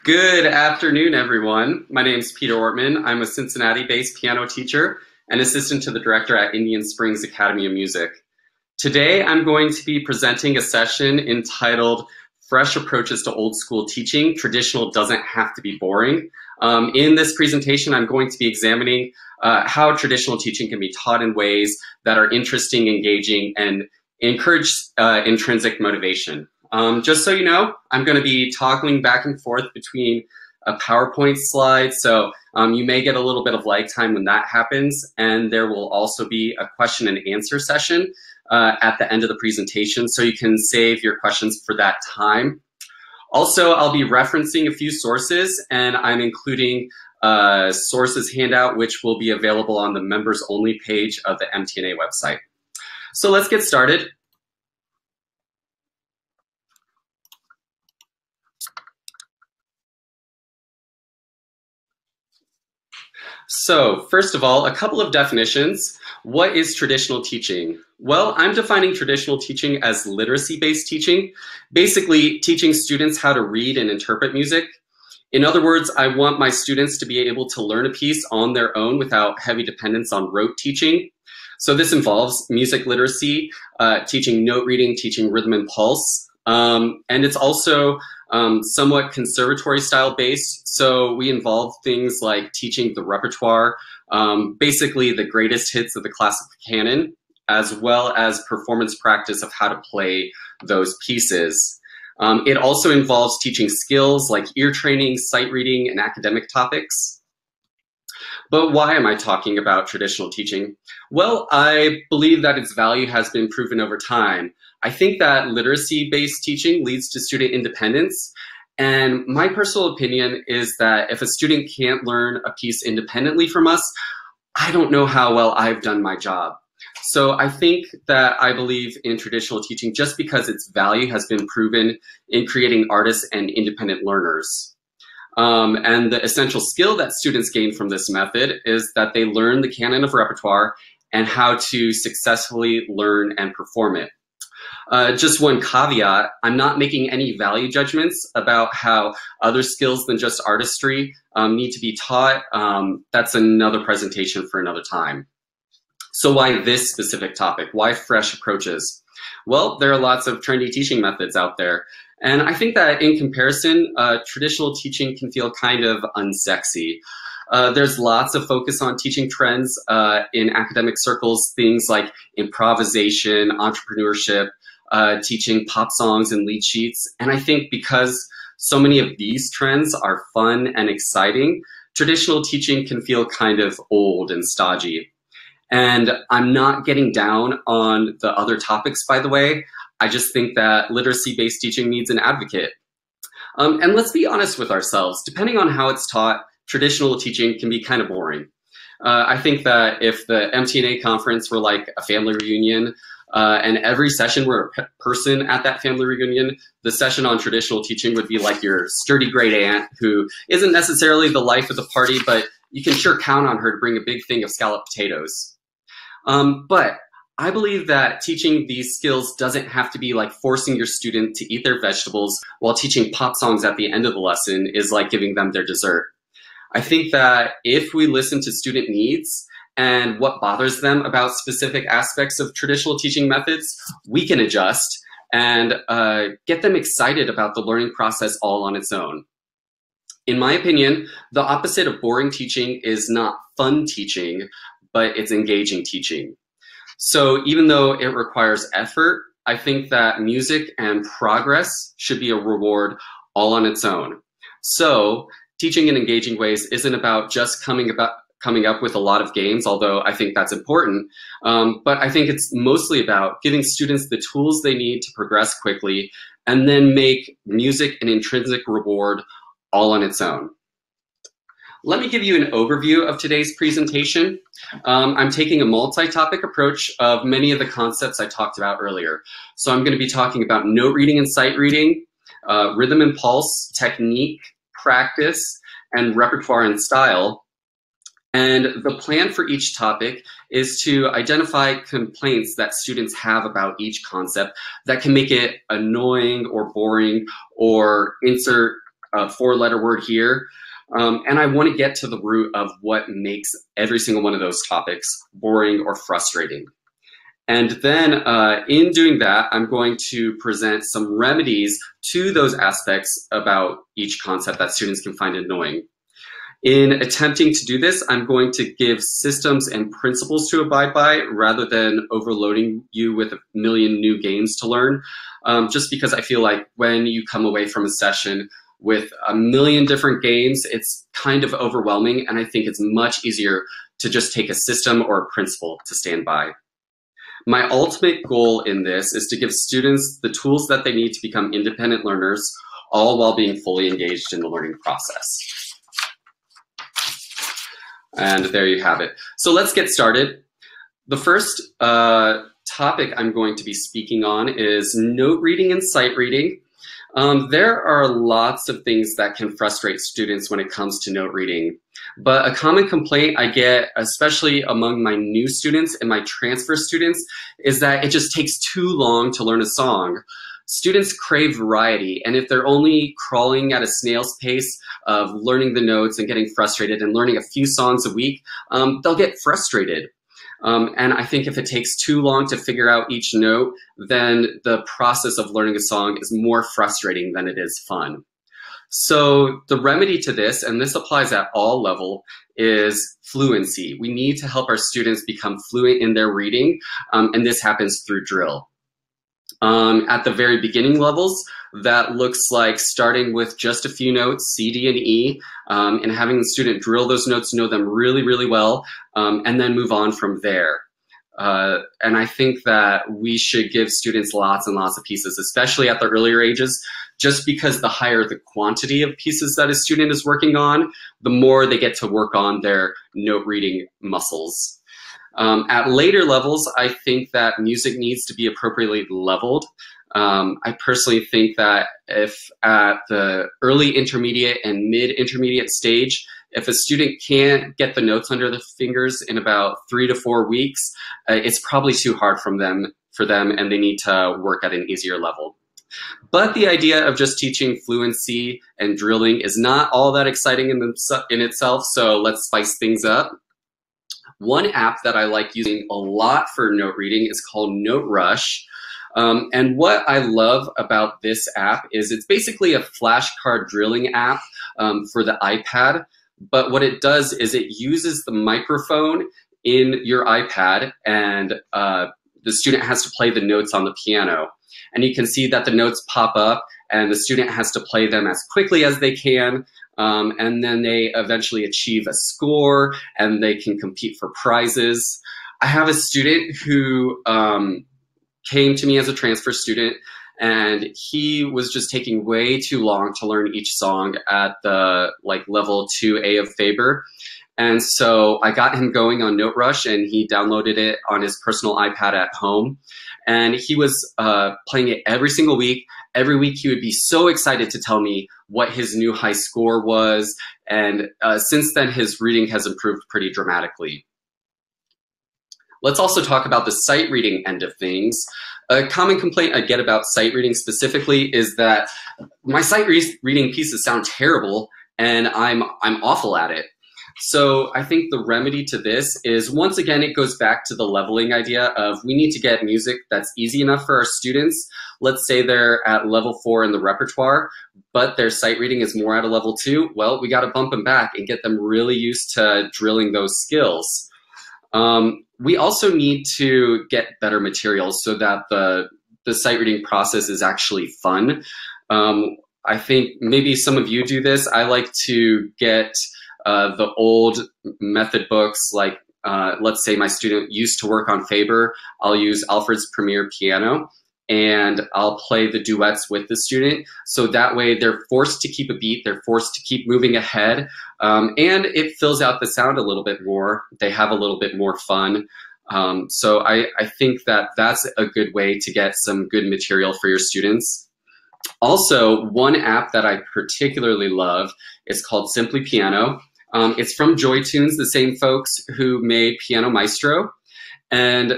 Good afternoon, everyone. My name is Peter Oehrtman. I'm a Cincinnati-based piano teacher and assistant to the director at Indian Springs Academy of Music. Today, I'm going to be presenting a session entitled Fresh Approaches to Old School Teaching. Traditional doesn't have to be boring. In this presentation, I'm going to be examining how traditional teaching can be taught in ways that are interesting, engaging, and encourage intrinsic motivation. Just so you know, I'm going to be toggling back and forth between a PowerPoint slide, so you may get a little bit of lag time when that happens, and there will also be a question and answer session at the end of the presentation, so you can save your questions for that time. Also, I'll be referencing a few sources, and I'm including a sources handout, which will be available on the members only page of the MTNA website. So let's get started. So first of all, a couple of definitions. What is traditional teaching? Well, I'm defining traditional teaching as literacy-based teaching, basically teaching students how to read and interpret music. In other words, I want my students to be able to learn a piece on their own without heavy dependence on rote teaching. So this involves music literacy, teaching note reading, teaching rhythm and pulse, and it's also somewhat conservatory style based. So we involve things like teaching the repertoire, basically the greatest hits of the classical canon, as well as performance practice of how to play those pieces. It also involves teaching skills like ear training, sight reading, and academic topics. But why am I talking about traditional teaching? Well, I believe that its value has been proven over time. I think that literacy-based teaching leads to student independence. And my personal opinion is that if a student can't learn a piece independently from us, I don't know how well I've done my job. So I think that I believe in traditional teaching just because its value has been proven in creating artists and independent learners. And the essential skill that students gain from this method is that they learn the canon of repertoire and how to successfully learn and perform it. Just one caveat, I'm not making any value judgments about how other skills than just artistry need to be taught. That's another presentation for another time. So why this specific topic? Why fresh approaches? Well, there are lots of trendy teaching methods out there. And I think that in comparison, traditional teaching can feel kind of unsexy. There's lots of focus on teaching trends in academic circles, things like improvisation, entrepreneurship, teaching pop songs and lead sheets. And I think because so many of these trends are fun and exciting, traditional teaching can feel kind of old and stodgy. And I'm not getting down on the other topics, by the way. I just think that literacy-based teaching needs an advocate. And let's be honest with ourselves. Depending on how it's taught, traditional teaching can be kind of boring. I think that if the MTNA conference were like a family reunion, and every session were a person at that family reunion, the session on traditional teaching would be like your sturdy great aunt who isn't necessarily the life of the party, but you can sure count on her to bring a big thing of scalloped potatoes. But I believe that teaching these skills doesn't have to be like forcing your student to eat their vegetables while teaching pop songs at the end of the lesson is like giving them their dessert. I think that if we listen to student needs and what bothers them about specific aspects of traditional teaching methods, we can adjust and get them excited about the learning process all on its own. In my opinion, the opposite of boring teaching is not fun teaching, but it's engaging teaching. So even though it requires effort, I think that music and progress should be a reward all on its own. So teaching in engaging ways isn't about just coming up with a lot of games, although I think that's important. But I think it's mostly about giving students the tools they need to progress quickly and then make music an intrinsic reward all on its own. Let me give you an overview of today's presentation. I'm taking a multi-topic approach of many of the concepts I talked about earlier. So I'm going to be talking about note reading and sight reading, rhythm and pulse, technique, practice, and repertoire and style. And the plan for each topic is to identify complaints that students have about each concept that can make it annoying or boring or insert a four-letter word here. And I want to get to the root of what makes every single one of those topics boring or frustrating. And then in doing that, I'm going to present some remedies to those aspects about each concept that students can find annoying. In attempting to do this, I'm going to give systems and principles to abide by rather than overloading you with a million new games to learn, just because I feel like when you come away from a session with a million different games, it's kind of overwhelming, and I think it's much easier to just take a system or a principle to stand by. My ultimate goal in this is to give students the tools that they need to become independent learners, all while being fully engaged in the learning process. And there you have it. So let's get started. The first topic I'm going to be speaking on is note reading and sight reading. There are lots of things that can frustrate students when it comes to note reading. But a common complaint I get, especially among my new students and my transfer students, is that it just takes too long to learn a song. Students crave variety, and if they're only crawling at a snail's pace of learning the notes and getting frustrated and learning a few songs a week, they'll get frustrated. And I think if it takes too long to figure out each note, then the process of learning a song is more frustrating than it is fun. So the remedy to this, and this applies at all levels, is fluency. We need to help our students become fluent in their reading, and this happens through drill. At the very beginning levels, that looks like starting with just a few notes, C, D, and E, and having the student drill those notes, know them really, really well, and then move on from there. And I think that we should give students lots and lots of pieces, especially at the earlier ages, just because the higher the quantity of pieces that a student is working on, the more they get to work on their note reading muscles. At later levels, I think that music needs to be appropriately leveled. I personally think that if at the early intermediate and mid-intermediate stage, if a student can't get the notes under the fingers in about 3 to 4 weeks, it's probably too hard for them, and they need to work at an easier level. But the idea of just teaching fluency and drilling is not all that exciting in itself, so let's spice things up. One app that I like using a lot for note reading is called Note Rush. And what I love about this app is it's basically a flashcard drilling app for the iPad. But what it does is it uses the microphone in your iPad, and the student has to play the notes on the piano. And you can see that the notes pop up, and the student has to play them as quickly as they can. And then they eventually achieve a score, and they can compete for prizes. I have a student who came to me as a transfer student, and he was just taking way too long to learn each song at the level 2A of Faber. And so I got him going on Note Rush, and he downloaded it on his personal iPad at home. And he was playing it every single week. Every week he would be so excited to tell me what his new high score was. And since then, his reading has improved pretty dramatically. Let's also talk about the sight reading end of things. A common complaint I get about sight reading specifically is that my sight reading pieces sound terrible, and I'm awful at it. So I think the remedy to this is, once again, it goes back to the leveling idea of we need to get music that's easy enough for our students. Let's say they're at level 4 in the repertoire, but their sight reading is more at a level 2. Well, we got to bump them back and get them really used to drilling those skills. We also need to get better materials so that the sight reading process is actually fun. I think maybe some of you do this. I like to get the old method books, like let's say my student used to work on Faber. I'll use Alfred's Premier Piano, and I'll play the duets with the student. So that way they're forced to keep a beat, they're forced to keep moving ahead, and it fills out the sound a little bit more. They have a little bit more fun. So I think that that's a good way to get some good material for your students. Also, one app that I particularly love is called Simply Piano. It's from JoyTunes, the same folks who made Piano Maestro. And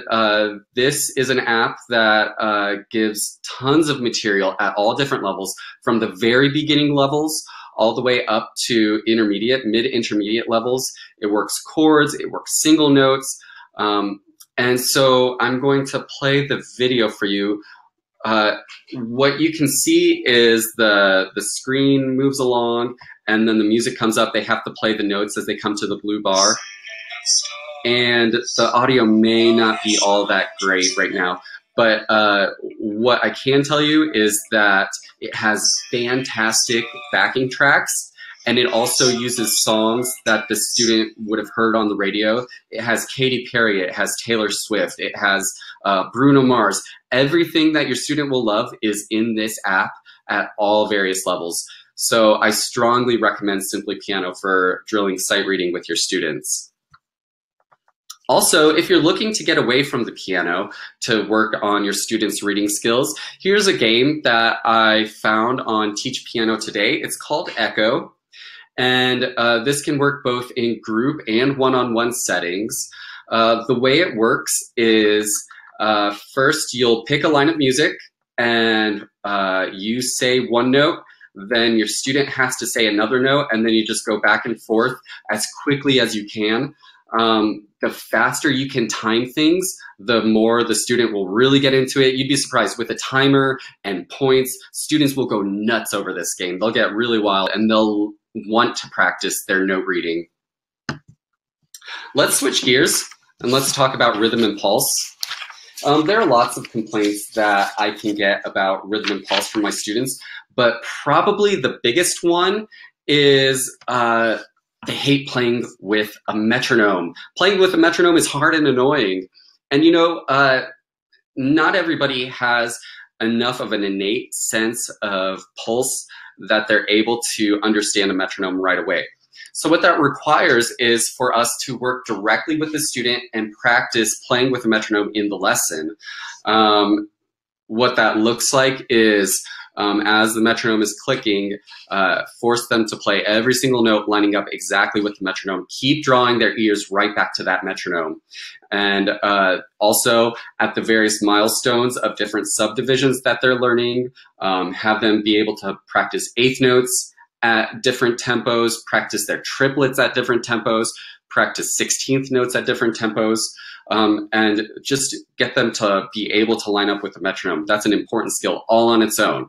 this is an app that gives tons of material at all different levels, from the very beginning levels all the way up to intermediate, mid-intermediate levels. It works chords, it works single notes. And so I'm going to play the video for you. What you can see is the screen moves along, and then the music comes up. They have to play the notes as they come to the blue bar. And the audio may not be all that great right now, but what I can tell you is that it has fantastic backing tracks, and it also uses songs that the student would have heard on the radio. It has Katy Perry, it has Taylor Swift, it has Bruno Mars. Everything that your student will love is in this app at all various levels. So I strongly recommend Simply Piano for drilling sight reading with your students. Also, if you're looking to get away from the piano to work on your students' reading skills, here's a game that I found on Teach Piano Today. It's called Echo, and this can work both in group and one-on-one settings. The way it works is first you'll pick a line of music, and you say one note, then your student has to say another note, and then you just go back and forth as quickly as you can. The faster you can time things, the more the student will really get into it. You'd be surprised, with a timer and points, students will go nuts over this game. They'll get really wild, and they'll want to practice their note reading. Let's switch gears and let's talk about rhythm and pulse. There are lots of complaints that I can get about rhythm and pulse from my students, but probably the biggest one is they hate playing with a metronome. Playing with a metronome is hard and annoying. And you know, not everybody has enough of an innate sense of pulse that they're able to understand a metronome right away. So what that requires is for us to work directly with the student and practice playing with a metronome in the lesson. What that looks like is as the metronome is clicking, force them to play every single note lining up exactly with the metronome. Keep drawing their ears right back to that metronome. And also at the various milestones of different subdivisions that they're learning, have them be able to practice eighth notes at different tempos, practice their triplets at different tempos, practice 16th notes at different tempos, and just get them to be able to line up with the metronome. That's an important skill all on its own.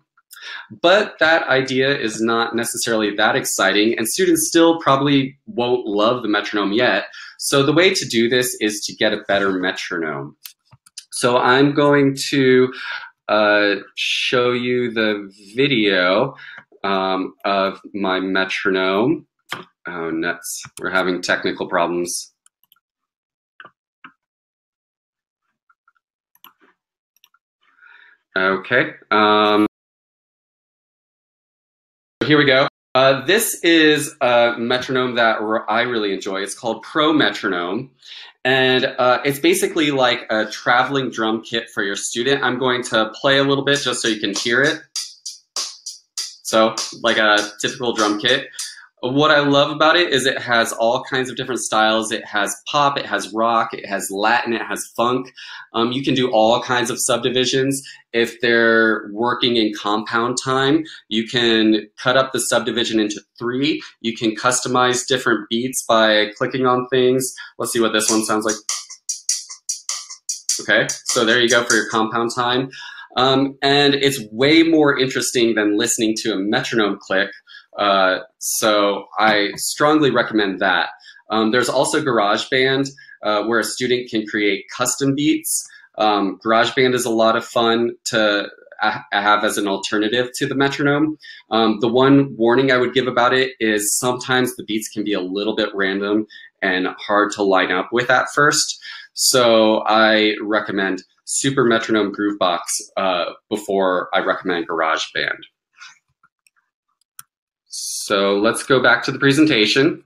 But that idea is not necessarily that exciting, and students still probably won't love the metronome yet. So the way to do this is to get a better metronome. So I'm going to show you the video of my metronome. Oh, nuts. We're having technical problems. Okay. Here we go. This is a metronome that I really enjoy. It's called Pro Metronome. And it's basically like a traveling drum kit for your student. I'm going to play a little bit just so you can hear it. So, like a typical drum kit. What I love about it is it has all kinds of different styles. It has pop, it has rock, it has Latin, it has funk. You can do all kinds of subdivisions. If they're working in compound time, you can cut up the subdivision into 3. You can customize different beats by clicking on things. Let's see what this one sounds like. Okay, so there you go for your compound time. And it's way more interesting than listening to a metronome click. So I strongly recommend that. There's also GarageBand, where a student can create custom beats. GarageBand is a lot of fun to have as an alternative to the metronome. The one warning I would give about it is sometimes the beats can be a little bit random and hard to line up with at first. So I recommend Super Metronome Groovebox before I recommend GarageBand. So let's go back to the presentation.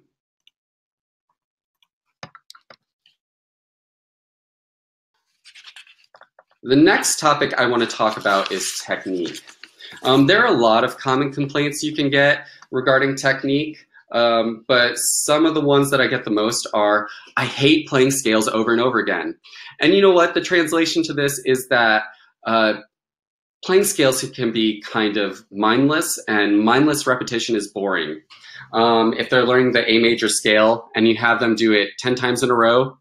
The next topic I want to talk about is technique. There are a lot of common complaints you can get regarding technique, but some of the ones that I get the most are, I hate playing scales over and over again. And you know what? The translation to this is that playing scales can be kind of mindless, and mindless repetition is boring. If they're learning the A major scale and you have them do it 10 times in a row,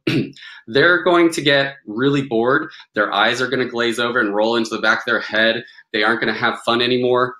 they're going to get really bored. Their eyes are going to glaze over and roll into the back of their head. They aren't going to have fun anymore.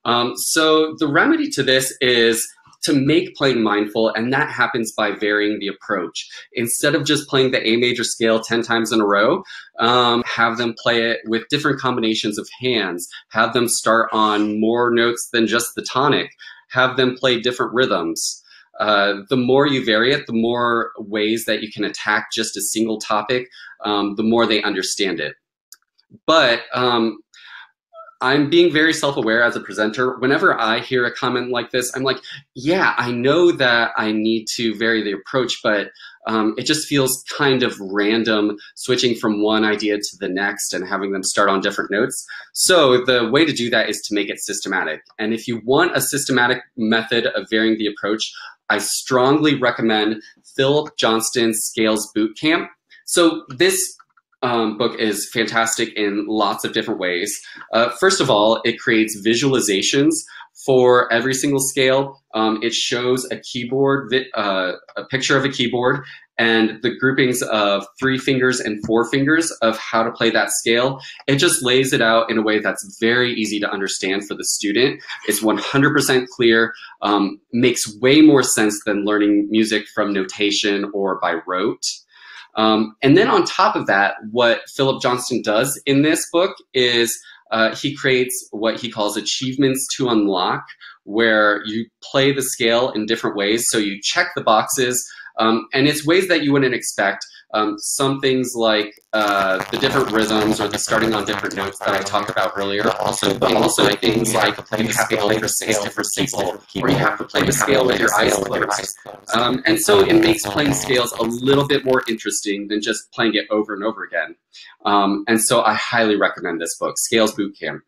So the remedy to this is to make playing mindful, and that happens by varying the approach. Instead of just playing the A major scale 10 times in a row, have them play it with different combinations of hands, have them start on more notes than just the tonic, have them play different rhythms. The more you vary it, the more ways that you can attack just a single topic, the more they understand it. But I'm being very self-aware as a presenter. Whenever I hear a comment like this, I'm like, yeah, I know that I need to vary the approach, but it just feels kind of random switching from one idea to the next and having them start on different notes. So the way to do that is to make it systematic. And if you want a systematic method of varying the approach, I strongly recommend Philip Johnston's Scales Bootcamp. So this book is fantastic in lots of different ways. First of all, it creates visualizations for every single scale. It shows a keyboard, a picture of a keyboard, and the groupings of 3 fingers and 4 fingers of how to play that scale. It just lays it out in a way that's very easy to understand for the student. It's 100% clear, makes way more sense than learning music from notation or by rote. And then on top of that, what Philip Johnston does in this book is he creates what he calls achievements to unlock, where you play the scale in different ways. So you check the boxes, and it's ways that you wouldn't expect. Some things like the different rhythms or the starting on different notes that I talked about earlier. Also things like you have to play the scale for people, or you have to play the scale with your eyes closed. And so it makes playing scales a little bit more interesting than just playing it over and over again. And so I highly recommend this book, Scales Bootcamp.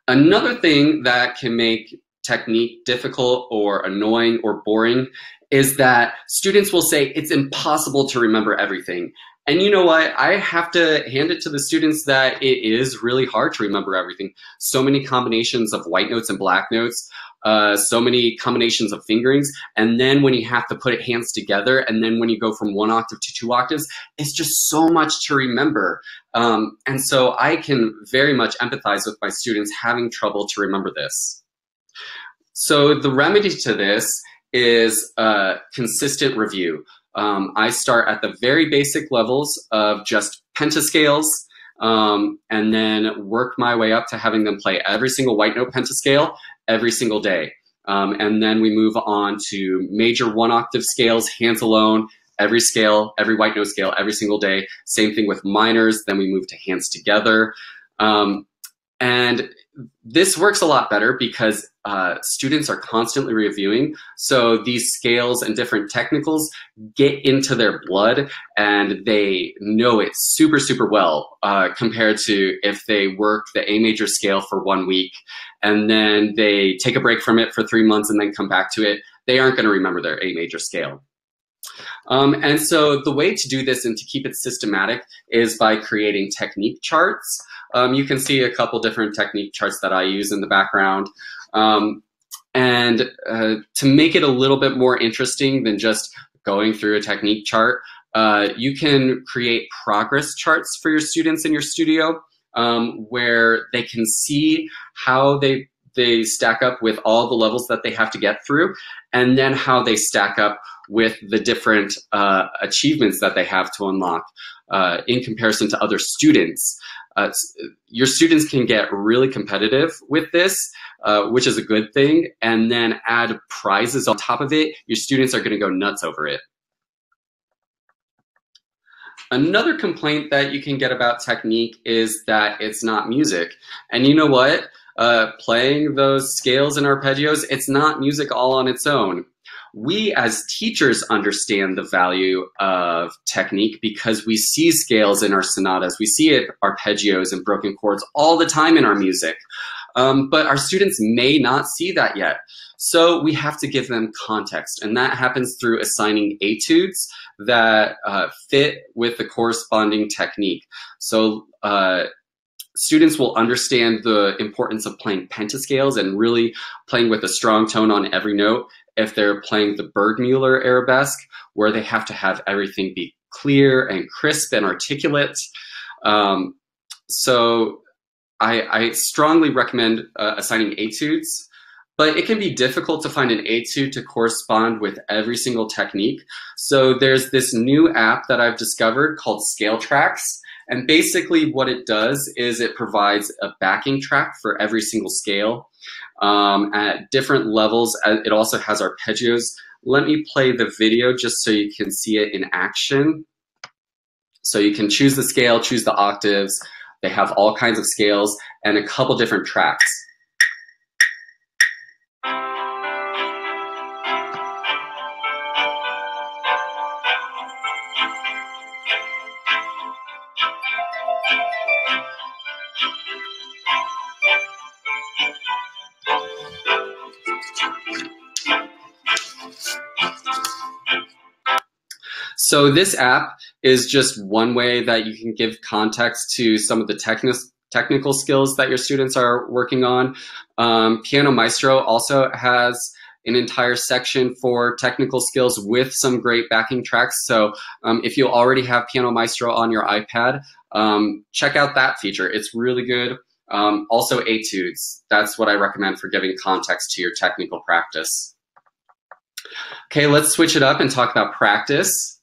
Another thing that can make technique difficult or annoying or boring is that students will say it's impossible to remember everything. And you know what? I have to hand it to the students that it is really hard to remember everything. So many combinations of white notes and black notes, so many combinations of fingerings, and then when you have to put it hands together, and then when you go from 1 octave to 2 octaves, it's just so much to remember. And so I can very much empathize with my students having trouble to remember this. So the remedy to this is consistent review. I start at the very basic levels of just pentascales, and then work my way up to having them play every single white note pentascale every single day. And then we move on to major 1 octave scales, hands alone, every scale, every white note scale, every single day. Same thing with minors, then we move to hands together. And this works a lot better because students are constantly reviewing. So these scales and different technicals get into their blood and they know it super, super well compared to if they work the A major scale for 1 week and then they take a break from it for 3 months and then come back to it. They aren't going to remember their A major scale. And so the way to do this and to keep it systematic is by creating technique charts. You can see a couple different technique charts that I use in the background. And to make it a little bit more interesting than just going through a technique chart, you can create progress charts for your students in your studio where they can see how they stack up with all the levels that they have to get through, and then how they stack up with the different achievements that they have to unlock in comparison to other students. Your students can get really competitive with this, which is a good thing, and then add prizes on top of it. Your students are going to go nuts over it. Another complaint that you can get about technique is that it's not music. And you know what? Playing those scales and arpeggios, it's not music all on its own. We as teachers understand the value of technique because we see scales in our sonatas, we see it arpeggios and broken chords all the time in our music. But our students may not see that yet. So we have to give them context, and that happens through assigning etudes that fit with the corresponding technique. So students will understand the importance of playing pentascales and really playing with a strong tone on every note if they're playing the Bergmuller arabesque, where they have to have everything be clear and crisp and articulate. So I strongly recommend assigning etudes, but it can be difficult to find an etude to correspond with every single technique. So there's this new app that I've discovered called Scale Tracks. And basically what it does is it provides a backing track for every single scale at different levels. It also has arpeggios. Let me play the video just so you can see it in action. So you can choose the scale, choose the octaves. They have all kinds of scales and a couple different tracks. So this app is just one way that you can give context to some of the technical skills that your students are working on. Piano Maestro also has an entire section for technical skills with some great backing tracks. So if you already have Piano Maestro on your iPad, check out that feature. It's really good. Also etudes. That's what I recommend for giving context to your technical practice. Okay, let's switch it up and talk about practice.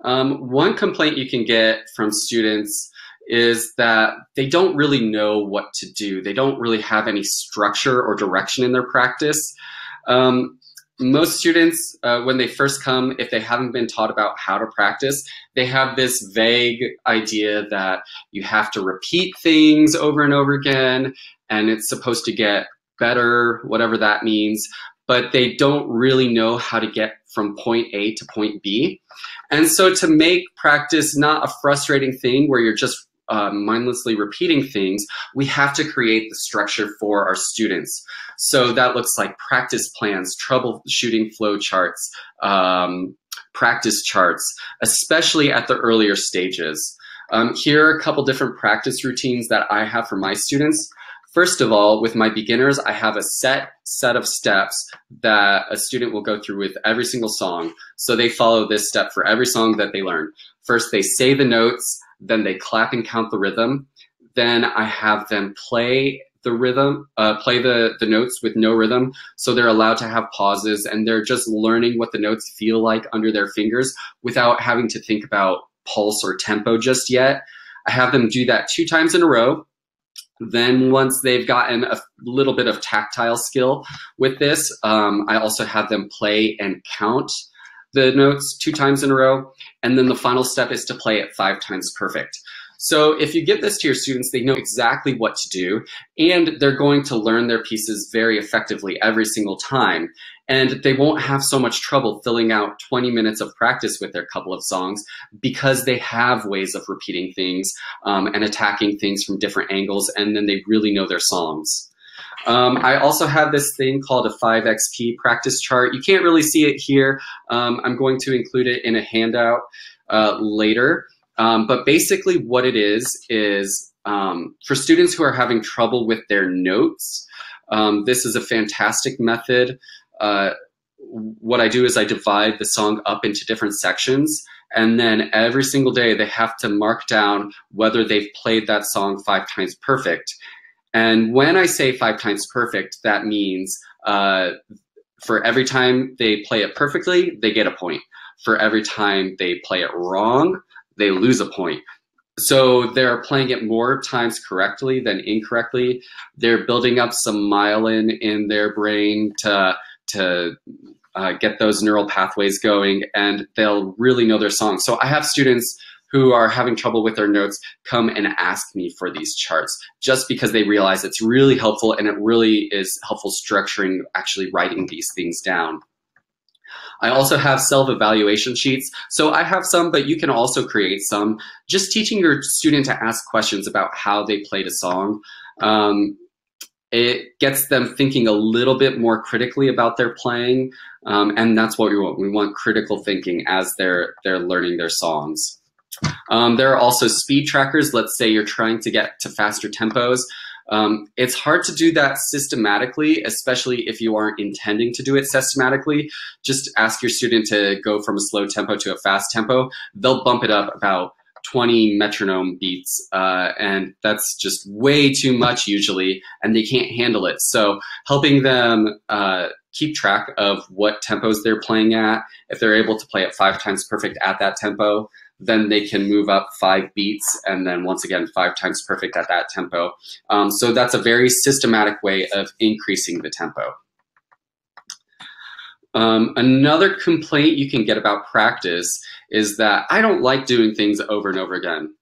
One complaint you can get from students is that they don't really know what to do. They don't really have any structure or direction in their practice. Most students, when they first come, if they haven't been taught about how to practice, they have this vague idea that you have to repeat things over and over again, and it's supposed to get better, whatever that means, but they don't really know how to get from point A to point B. And so to make practice not a frustrating thing where you're just mindlessly repeating things, we have to create the structure for our students. So that looks like practice plans, troubleshooting flow charts, practice charts, especially at the earlier stages. Here are a couple different practice routines that I have for my students. First of all, with my beginners, I have a set of steps that a student will go through with every single song. So they follow this step for every song that they learn. First, they say the notes, then they clap and count the rhythm. Then I have them play the rhythm, play the notes with no rhythm. So they're allowed to have pauses and they're just learning what the notes feel like under their fingers without having to think about pulse or tempo just yet. I have them do that 2 times in a row. Then once they've gotten a little bit of tactile skill with this, I also have them play and count the notes 2 times in a row. And then the final step is to play it 5 times perfect. So if you give this to your students, they know exactly what to do, and they're going to learn their pieces very effectively every single time. And they won't have so much trouble filling out 20 minutes of practice with their couple of songs because they have ways of repeating things and attacking things from different angles, and then they really know their songs. I also have this thing called a 5XP practice chart. You can't really see it here. I'm going to include it in a handout later. But basically what it is for students who are having trouble with their notes, this is a fantastic method. What I do is I divide the song up into different sections, and then every single day they have to mark down whether they've played that song 5 times perfect. And when I say 5 times perfect, that means for every time they play it perfectly, they get a point. For every time they play it wrong, they lose a point. So they're playing it more times correctly than incorrectly. They're building up some myelin in their brain to get those neural pathways going, and they'll really know their song. So I have students who are having trouble with their notes come and ask me for these charts just because they realize it's really helpful, and it really is helpful structuring, actually writing these things down. I also have self-evaluation sheets. So I have some, but you can also create some. Just teaching your student to ask questions about how they played a song. It gets them thinking a little bit more critically about their playing, and that's what we want. We want critical thinking as they're learning their songs. There are also speed trackers. Let's say you're trying to get to faster tempos. It's hard to do that systematically, especially if you aren't intending to do it systematically. Just ask your student to go from a slow tempo to a fast tempo. They'll bump it up about 20 metronome beats, and that's just way too much usually, and they can't handle it. So helping them keep track of what tempos they're playing at, if they're able to play it 5 times perfect at that tempo, then they can move up 5 beats, and then once again 5 times perfect at that tempo. So that's a very systematic way of increasing the tempo. Another complaint you can get about practice is that I don't like doing things over and over again.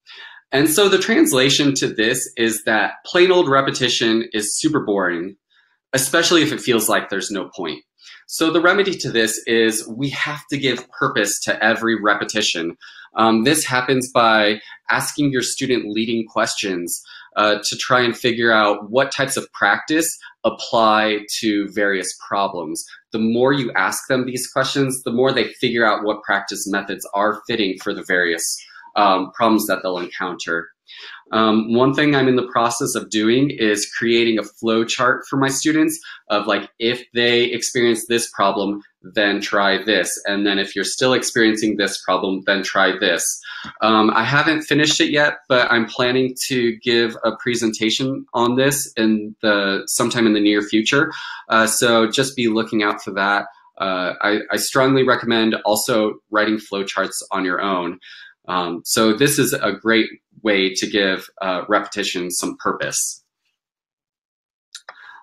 And so the translation to this is that plain old repetition is super boring, especially if it feels like there's no point. So the remedy to this is we have to give purpose to every repetition. This happens by asking your student leading questions to try and figure out what types of practice apply to various problems. The more you ask them these questions, the more they figure out what practice methods are fitting for the various problems that they'll encounter. One thing I'm in the process of doing is creating a flow chart for my students of like, if they experience this problem, then try this. And then if you're still experiencing this problem, then try this. I haven't finished it yet, but I'm planning to give a presentation on this sometime in the near future. So just be looking out for that. I strongly recommend also writing flow charts on your own. So this is a great way to give repetition some purpose.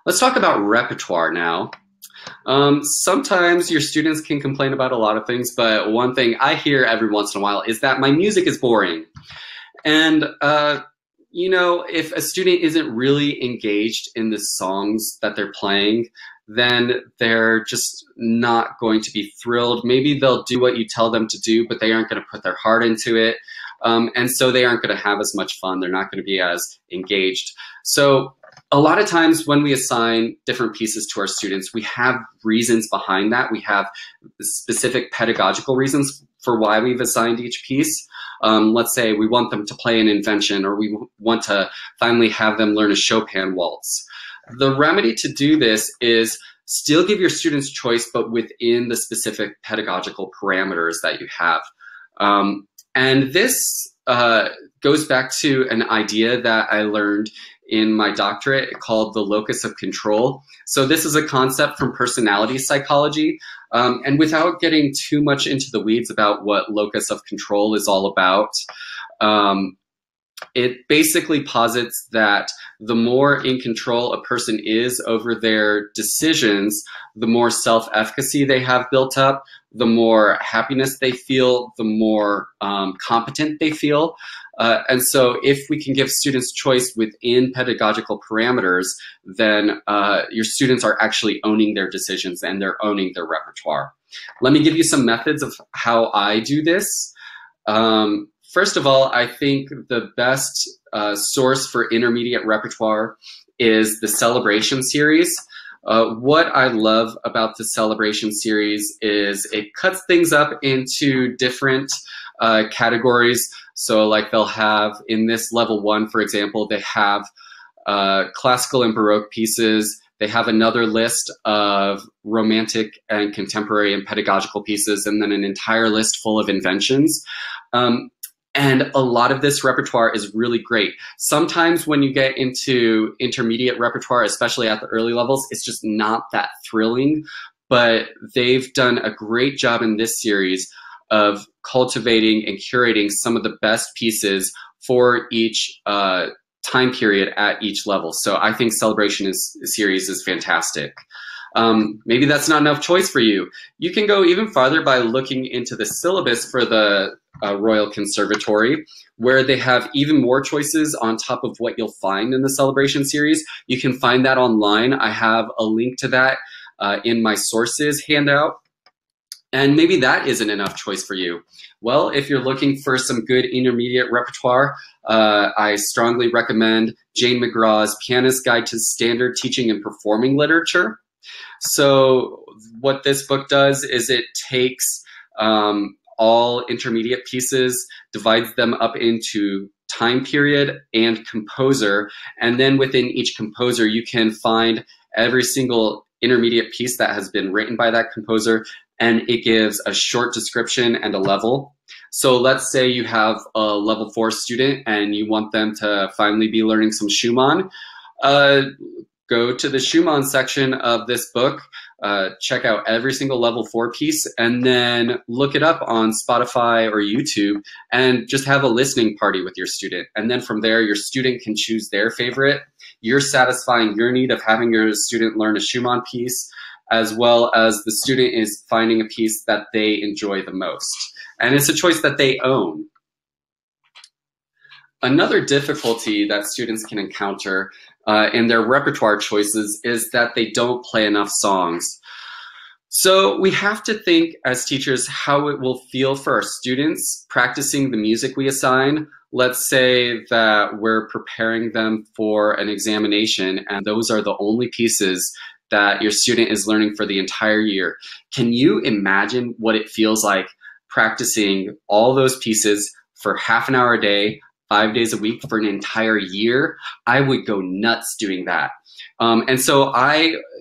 Let's talk about repertoire now. Sometimes your students can complain about a lot of things, but one thing I hear every once in a while is that my music is boring. And you know, if a student isn't really engaged in the songs that they're playing, then they're just not going to be thrilled. Maybe they'll do what you tell them to do, but they aren't going to put their heart into it. And so they aren't going to have as much fun. They're not going to be as engaged. So a lot of times when we assign different pieces to our students, we have reasons behind that. We have specific pedagogical reasons for why we've assigned each piece. Let's say we want them to play an invention, or we want to finally have them learn a Chopin waltz. The remedy to do this is still give your students choice, but within the specific pedagogical parameters that you have. And this goes back to an idea that I learned in my doctorate called the locus of control. So this is a concept from personality psychology. And without getting too much into the weeds about what locus of control is all about, it basically posits that the more in control a person is over their decisions, the more self-efficacy they have built up, the more happiness they feel, the more competent they feel. And so if we can give students choice within pedagogical parameters, then your students are actually owning their decisions and they're owning their repertoire. Let me give you some methods of how I do this. First of all, I think the best source for intermediate repertoire is the Celebration series. What I love about the Celebration series is it cuts things up into different categories. So like they'll have, in this level 1, for example, they have classical and Baroque pieces. They have another list of romantic and contemporary and pedagogical pieces, and then an entire list full of inventions. And a lot of this repertoire is really great. Sometimes when you get into intermediate repertoire, especially at the early levels, it's just not that thrilling, but they've done a great job in this series of cultivating and curating some of the best pieces for each time period at each level. So I think Celebration series is fantastic. Maybe that's not enough choice for you. You can go even farther by looking into the syllabus for the Royal Conservatory, where they have even more choices on top of what you'll find in the Celebration series. You can find that online. I have a link to that in my sources handout. And maybe that isn't enough choice for you. Well, if you're looking for some good intermediate repertoire, I strongly recommend Jane McGraw's Pianist's Guide to Standard Teaching and Performing Literature. So what this book does is it takes all intermediate pieces, divides them up into time period and composer, and then within each composer you can find every single intermediate piece that has been written by that composer, and it gives a short description and a level. So let's say you have a level 4 student and you want them to finally be learning some Schumann. Go to the Schumann section of this book, check out every single level 4 piece, and then look it up on Spotify or YouTube and just have a listening party with your student. And then from there, your student can choose their favorite. You're satisfying your need of having your student learn a Schumann piece, as well as the student is finding a piece that they enjoy the most. And it's a choice that they own. Another difficulty that students can encounter in their repertoire choices is that they don't play enough songs. So we have to think as teachers how it will feel for our students practicing the music we assign. Let's say that we're preparing them for an examination and those are the only pieces that your student is learning for the entire year. Can you imagine what it feels like practicing all those pieces for half an hour a day, 5 days a week for an entire year? I would go nuts doing that. And so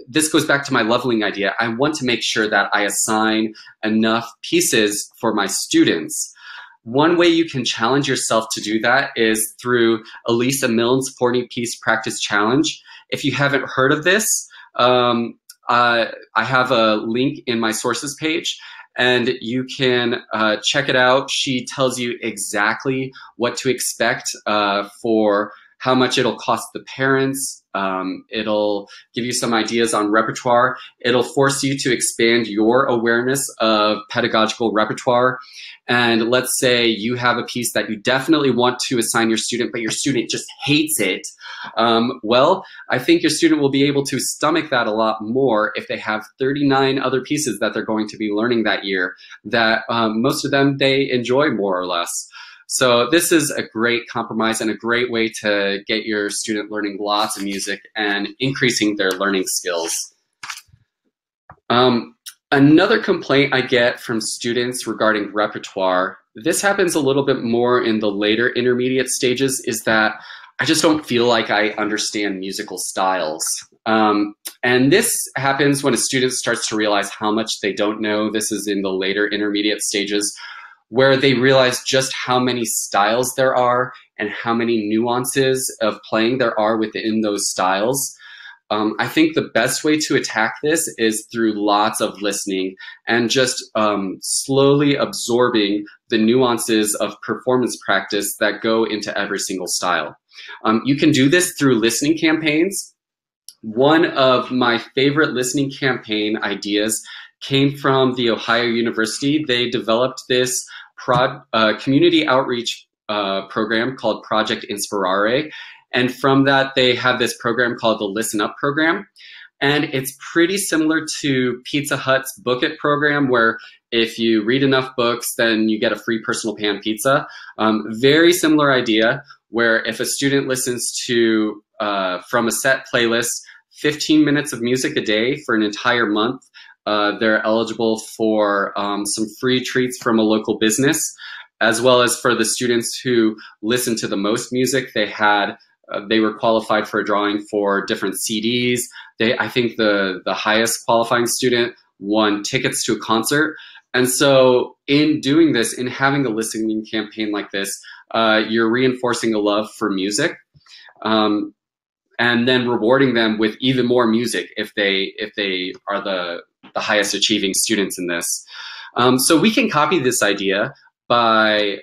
this goes back to my leveling idea. I want to make sure that I assign enough pieces for my students. One way you can challenge yourself to do that is through Elisa Milne's 40-piece practice challenge. If you haven't heard of this, I have a link in my sources page, and you can check it out. She tells you exactly what to expect for how much it'll cost the parents. It'll give you some ideas on repertoire. It'll force you to expand your awareness of pedagogical repertoire. And let's say you have a piece that you definitely want to assign your student, but your student just hates it. Well, I think your student will be able to stomach that a lot more if they have 39 other pieces that they're going to be learning that year that most of them they enjoy more or less. So this is a great compromise and a great way to get your student learning lots of music and increasing their learning skills. Another complaint I get from students regarding repertoire, this happens a little bit more in the later intermediate stages, is that I just don't feel like I understand musical styles. And this happens when a student starts to realize how much they don't know. This is in the later intermediate stages, where they realize just how many styles there are and how many nuances of playing there are within those styles. I think the best way to attack this is through lots of listening and just slowly absorbing the nuances of performance practice that go into every single style. You can do this through listening campaigns. One of my favorite listening campaign ideas came from the Ohio University. They developed this community outreach program called Project Inspirare. And from that, they have this program called the Listen Up program. And it's pretty similar to Pizza Hut's Book It program, where if you read enough books, then you get a free personal pan pizza. Very similar idea, where if a student listens to, from a set playlist, 15 minutes of music a day for an entire month, they're eligible for some free treats from a local business, as well as for the students who listen to the most music. They were qualified for a drawing for different CDs. I think the highest qualifying student won tickets to a concert. And so in doing this, in having a listening campaign like this, you're reinforcing a love for music, and then rewarding them with even more music if they are the highest achieving students in this. So we can copy this idea by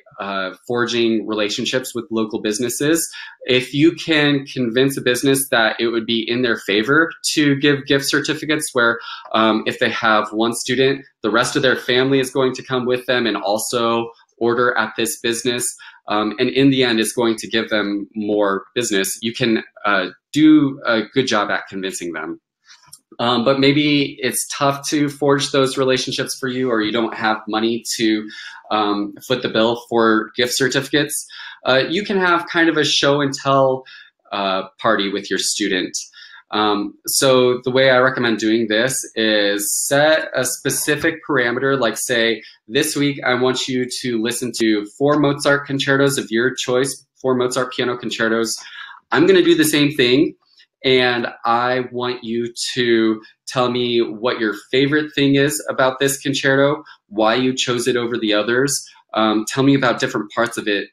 forging relationships with local businesses. If you can convince a business that it would be in their favor to give gift certificates where if they have one student, the rest of their family is going to come with them and also order at this business, and in the end is going to give them more business, you can do a good job at convincing them. But maybe it's tough to forge those relationships for you, or you don't have money to foot the bill for gift certificates. You can have kind of a show and tell party with your student. So the way I recommend doing this is set a specific parameter, like say, this week I want you to listen to 4 Mozart concertos of your choice, 4 Mozart piano concertos. I'm going to do the same thing, and I want you to tell me what your favorite thing is about this concerto, why you chose it over the others. Tell me about different parts of it,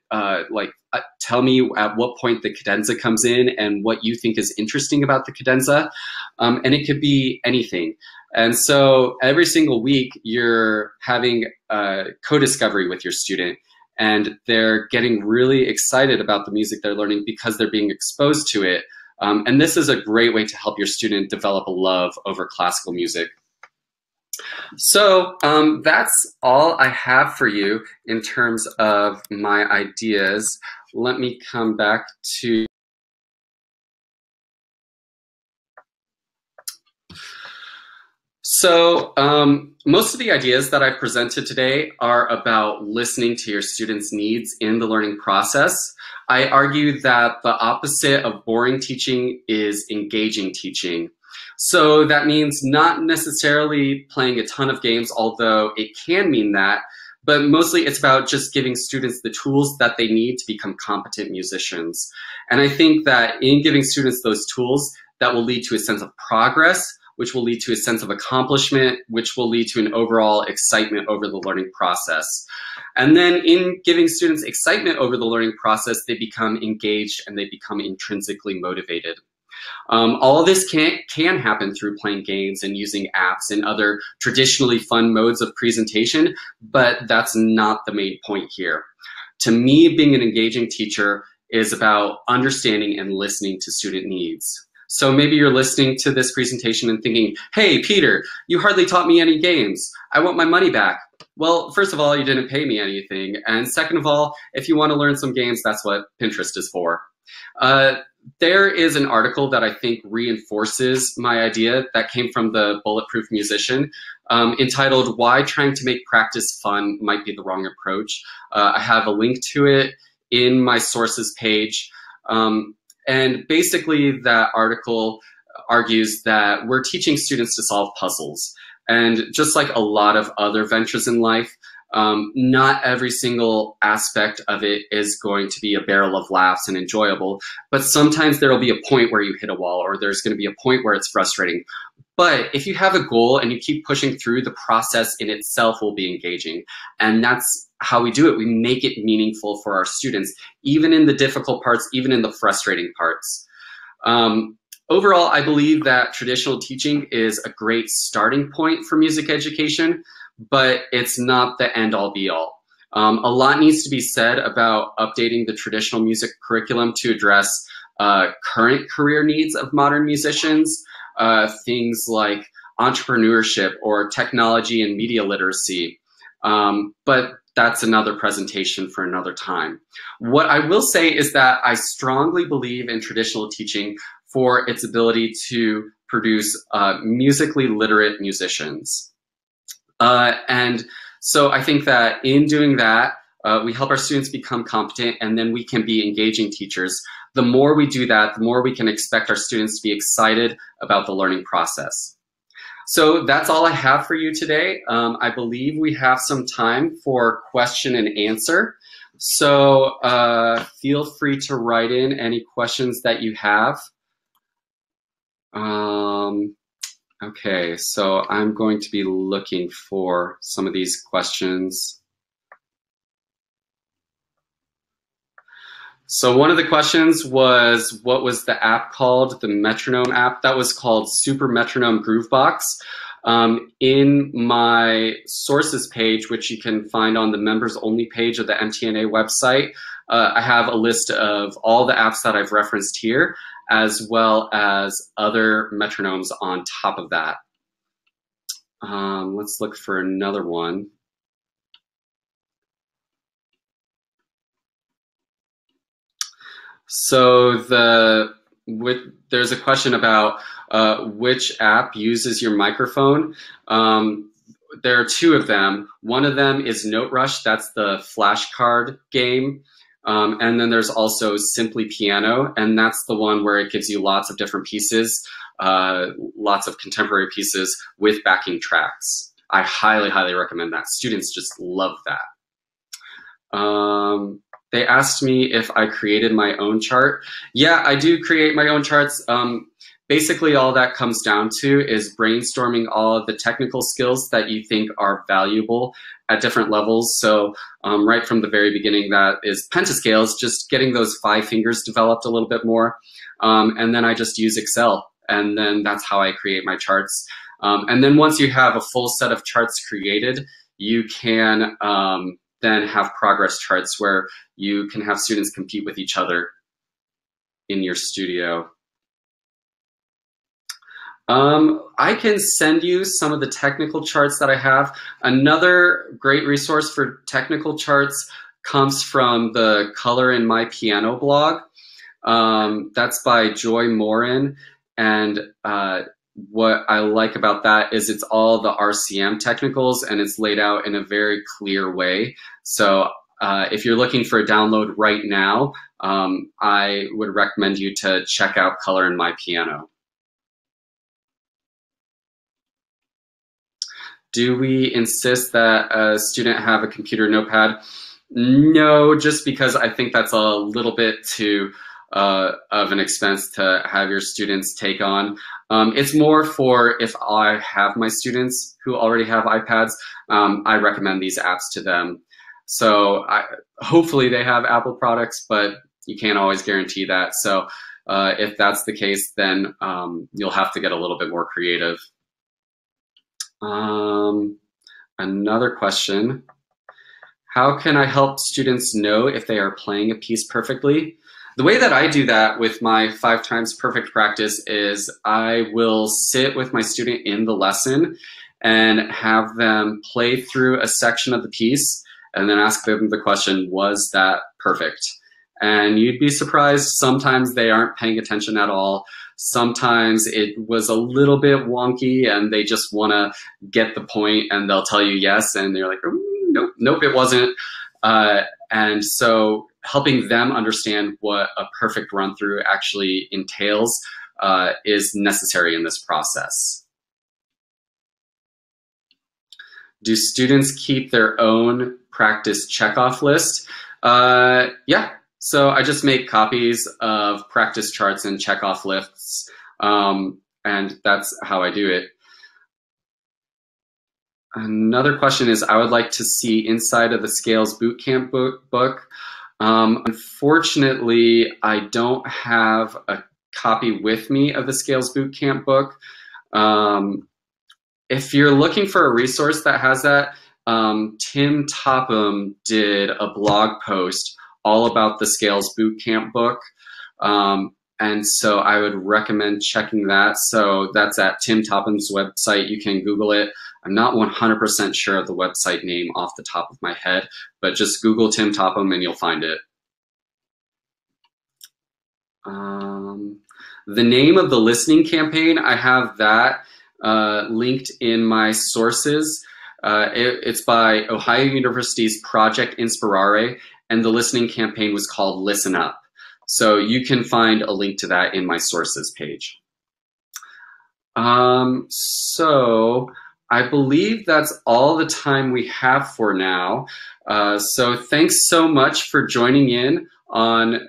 tell me at what point the cadenza comes in and what you think is interesting about the cadenza. And it could be anything. And so every single week you're having a co-discovery with your student, and they're getting really excited about the music they're learning because they're being exposed to it. And this is a great way to help your student develop a love over classical music. So that's all I have for you in terms of my ideas. Let me come back to most of the ideas that I presented today are about listening to your students' needs in the learning process. I argue that the opposite of boring teaching is engaging teaching. So that means not necessarily playing a ton of games, although it can mean that, but mostly it's about just giving students the tools that they need to become competent musicians. And I think that in giving students those tools, that will lead to a sense of progress, which will lead to a sense of accomplishment, which will lead to an overall excitement over the learning process. And then in giving students excitement over the learning process, they become engaged and they become intrinsically motivated. All of this can happen through playing games and using apps and other traditionally fun modes of presentation, but that's not the main point here. To me, being an engaging teacher is about understanding and listening to student needs. So maybe you're listening to this presentation and thinking, hey, Peter, you hardly taught me any games. I want my money back. Well, first of all, you didn't pay me anything. And second of all, if you want to learn some games, that's what Pinterest is for. There is an article that I think reinforces my idea that came from the Bulletproof Musician, entitled Why Trying to Make Practice Fun Might Be the Wrong Approach. I have a link to it in my sources page. And basically that article argues that we're teaching students to solve puzzles. And just like a lot of other ventures in life, not every single aspect of it is going to be a barrel of laughs and enjoyable, but sometimes there will be a point where you hit a wall, or there's going to be a point where it's frustrating. But if you have a goal and you keep pushing through, the process in itself will be engaging. And that's how we do it. We make it meaningful for our students, even in the difficult parts, even in the frustrating parts. Overall, I believe that traditional teaching is a great starting point for music education, but it's not the end-all be-all. A lot needs to be said about updating the traditional music curriculum to address current career needs of modern musicians, things like entrepreneurship or technology and media literacy. But that's another presentation for another time. What I will say is that I strongly believe in traditional teaching for its ability to produce musically literate musicians. And so I think that in doing that, we help our students become competent, and then we can be engaging teachers. The more we do that, the more we can expect our students to be excited about the learning process. So that's all I have for you today. I believe we have some time for question and answer. So feel free to write in any questions that you have. Okay, so I'm going to be looking for some of these questions. So one of the questions was, what was the app called? The metronome app. That was called Super Metronome Groovebox. In my sources page, which you can find on the members only page of the MTNA website, I have a list of all the apps that I've referenced here, as well as other metronomes on top of that. Let's look for another one. So there's a question about which app uses your microphone. There are two of them. One of them is Note Rush, that's the flashcard game. And then there's also Simply Piano, and that's the one where it gives you lots of different pieces lots of contemporary pieces with backing tracks. I highly, highly recommend that. Students just love that. They asked me if I created my own chart. Yeah, I do create my own charts. Basically, all that comes down to is brainstorming all of the technical skills that you think are valuable at different levels. So right from the very beginning, that is pentascales, just getting those 5 fingers developed a little bit more. And then I just use Excel, and then that's how I create my charts. And then once you have a full set of charts created, you can then have progress charts where you can have students compete with each other in your studio. I can send you some of the technical charts that I have. Another great resource for technical charts comes from the Color in My Piano blog. That's by Joy Morin, and what I like about that is it's all the RCM technicals, and it's laid out in a very clear way. So if you're looking for a download right now, I would recommend you to check out Color in My Piano. Do we insist that a student have a computer notepad? No, just because I think that's a little bit too of an expense to have your students take on. It's more for if I have my students who already have iPads, I recommend these apps to them. So hopefully they have Apple products, but you can't always guarantee that. So if that's the case, then you'll have to get a little bit more creative. Another question, how can I help students know if they are playing a piece perfectly? The way that I do that with my 5 times perfect practice is I will sit with my student in the lesson and have them play through a section of the piece and then ask them the question, was that perfect? And you'd be surprised, sometimes they aren't paying attention at all. Sometimes it was a little bit wonky and they just want to get the point and they'll tell you yes, and they're like, nope, nope, it wasn't. And so helping them understand what a perfect run through actually entails is necessary in this process. Do students keep their own practice checkoff list? Yeah. So I just make copies of practice charts and checkoff lists, and that's how I do it. Another question is, I would like to see inside of the Scales Bootcamp book. Unfortunately, I don't have a copy with me of the Scales Bootcamp book. If you're looking for a resource that has that, Tim Topham did a blog post all about the Scales Bootcamp book. And so I would recommend checking that. So that's at Tim Topham's website. You can Google it. I'm not 100% sure of the website name off the top of my head, but just Google Tim Topham and you'll find it. The name of the listening campaign, I have that linked in my sources. It's by Ohio University's Project Inspirare, and the listening campaign was called Listen Up. So you can find a link to that in my sources page. So I believe that's all the time we have for now. So thanks so much for joining in on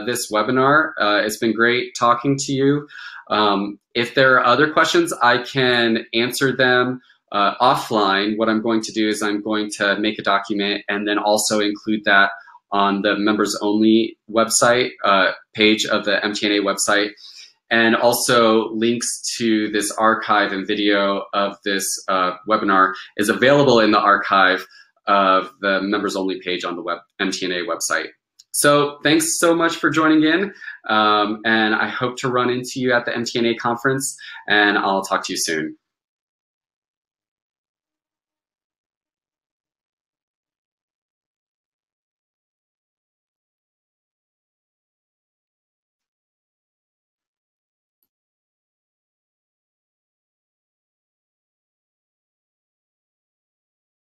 this webinar. It's been great talking to you. If there are other questions, I can answer them offline. What I'm going to do is I'm going to make a document and then also include that on the members only website page of the MTNA website, and also links to this archive and video of this webinar is available in the archive of the members only page on the MTNA website. So thanks so much for joining in, and I hope to run into you at the MTNA conference, and I'll talk to you soon.